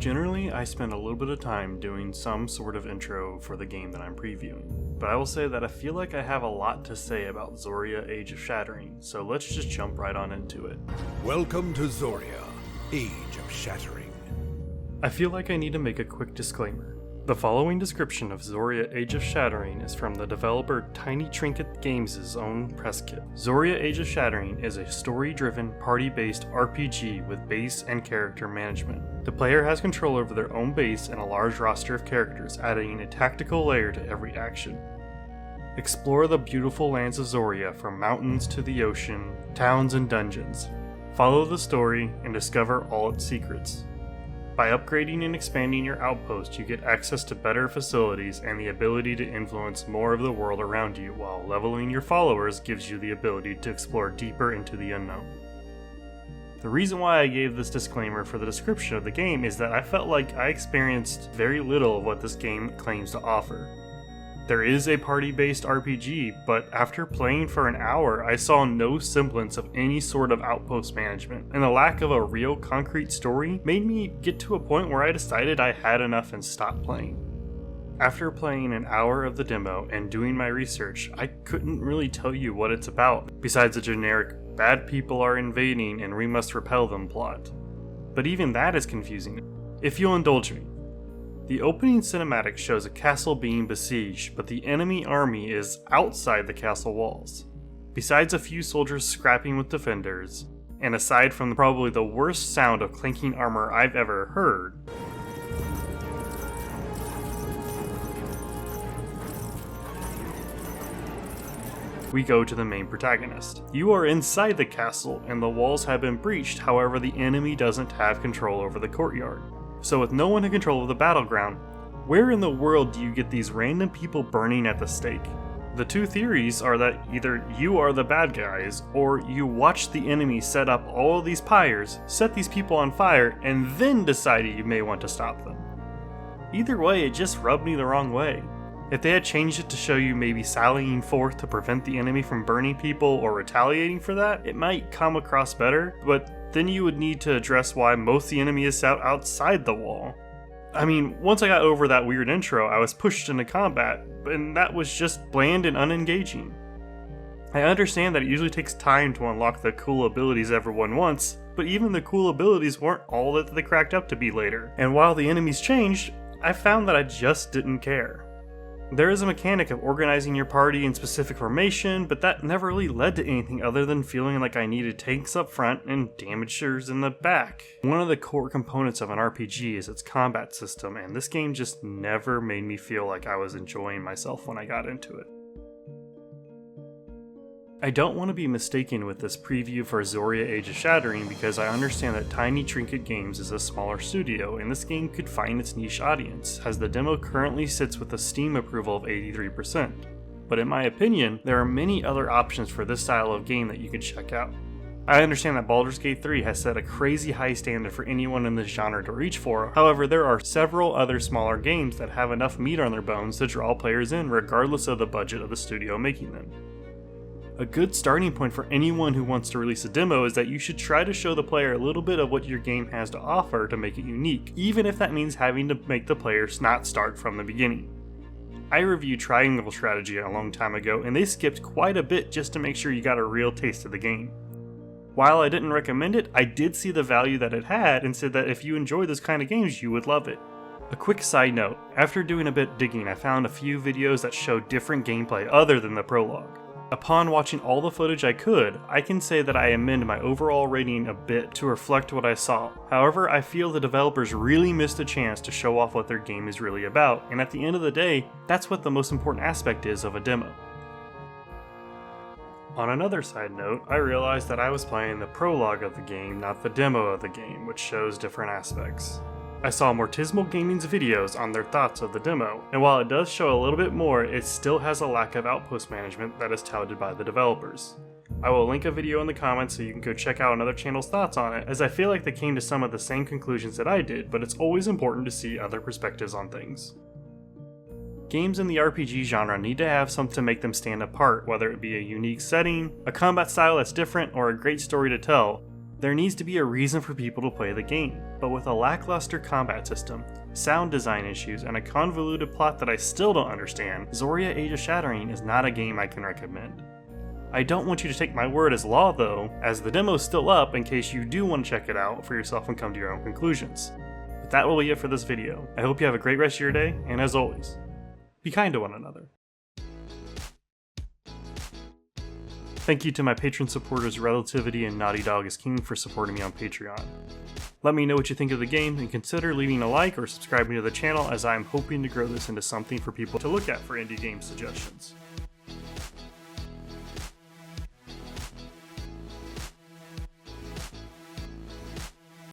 Generally, I spend a little bit of time doing some sort of intro for the game that I'm previewing, but I will say that I feel like I have a lot to say about Zoria Age of Shattering, so let's just jump right on into it. Welcome to Zoria, Age of Shattering. I feel like I need to make a quick disclaimer. The following description of Zoria Age of Shattering is from the developer Tiny Trinket Games' own press kit. Zoria Age of Shattering is a story-driven, party-based RPG with base and character management. The player has control over their own base and a large roster of characters, adding a tactical layer to every action. Explore the beautiful lands of Zoria from mountains to the ocean, towns and dungeons. Follow the story and discover all its secrets. By upgrading and expanding your outpost, you get access to better facilities and the ability to influence more of the world around you, while leveling your followers gives you the ability to explore deeper into the unknown. The reason why I gave this disclaimer for the description of the game is that I felt like I experienced very little of what this game claims to offer. There is a party-based RPG, but after playing for an hour, I saw no semblance of any sort of outpost management, and the lack of a real concrete story made me get to a point where I decided I had enough and stopped playing. After playing an hour of the demo and doing my research, I couldn't really tell you what it's about, besides a generic bad people are invading and we must repel them plot. But even that is confusing, if you'll indulge me. The opening cinematic shows a castle being besieged, but the enemy army is outside the castle walls. Besides a few soldiers scrapping with defenders, and aside from probably the worst sound of clinking armor I've ever heard, we go to the main protagonist. You are inside the castle and the walls have been breached, however the enemy doesn't have control over the courtyard. So with no one in control of the battleground, where in the world do you get these random people burning at the stake? The two theories are that either you are the bad guys, or you watch the enemy set up all of these pyres, set these people on fire, and then decided you may want to stop them. Either way, it just rubbed me the wrong way. If they had changed it to show you maybe sallying forth to prevent the enemy from burning people or retaliating for that, it might come across better, but then you would need to address why most of the enemy is out outside the wall. I mean, once I got over that weird intro, I was pushed into combat, and that was just bland and unengaging. I understand that it usually takes time to unlock the cool abilities everyone wants, but even the cool abilities weren't all that they cracked up to be later, and while the enemies changed, I found that I just didn't care. There is a mechanic of organizing your party in specific formation, but that never really led to anything other than feeling like I needed tanks up front and damagers in the back. One of the core components of an RPG is its combat system, and this game just never made me feel like I was enjoying myself when I got into it. I don't want to be mistaken with this preview for Zoria Age of Shattering because I understand that Tiny Trinket Games is a smaller studio and this game could find its niche audience, as the demo currently sits with a Steam approval of 83%. But in my opinion, there are many other options for this style of game that you could check out. I understand that Baldur's Gate 3 has set a crazy high standard for anyone in this genre to reach for, however there are several other smaller games that have enough meat on their bones to draw players in regardless of the budget of the studio making them. A good starting point for anyone who wants to release a demo is that you should try to show the player a little bit of what your game has to offer to make it unique, even if that means having to make the players not start from the beginning. I reviewed Triangle Strategy a long time ago, and they skipped quite a bit just to make sure you got a real taste of the game. While I didn't recommend it, I did see the value that it had and said that if you enjoy this kind of games, you would love it. A quick side note, after doing a bit digging, I found a few videos that showed different gameplay other than the prologue. Upon watching all the footage I could, I can say that I amend my overall rating a bit to reflect what I saw. However, I feel the developers really missed a chance to show off what their game is really about, and at the end of the day, that's what the most important aspect is of a demo. On another side note, I realized that I was playing the prologue of the game, not the demo of the game, which shows different aspects. I saw Mortismal Gaming's videos on their thoughts of the demo, and while it does show a little bit more, it still has a lack of outpost management that is touted by the developers. I will link a video in the comments so you can go check out another channel's thoughts on it, as I feel like they came to some of the same conclusions that I did, but it's always important to see other perspectives on things. Games in the RPG genre need to have something to make them stand apart, whether it be a unique setting, a combat style that's different, or a great story to tell. There needs to be a reason for people to play the game, but with a lackluster combat system, sound design issues, and a convoluted plot that I still don't understand, Zoria Age of Shattering is not a game I can recommend. I don't want you to take my word as law though, as the demo's still up in case you do want to check it out for yourself and come to your own conclusions. But that will be it for this video. I hope you have a great rest of your day, and as always, be kind to one another. Thank you to my Patreon supporters Relativity and Naughty Dog is King for supporting me on Patreon. Let me know what you think of the game and consider leaving a like or subscribing to the channel, as I am hoping to grow this into something for people to look at for indie game suggestions.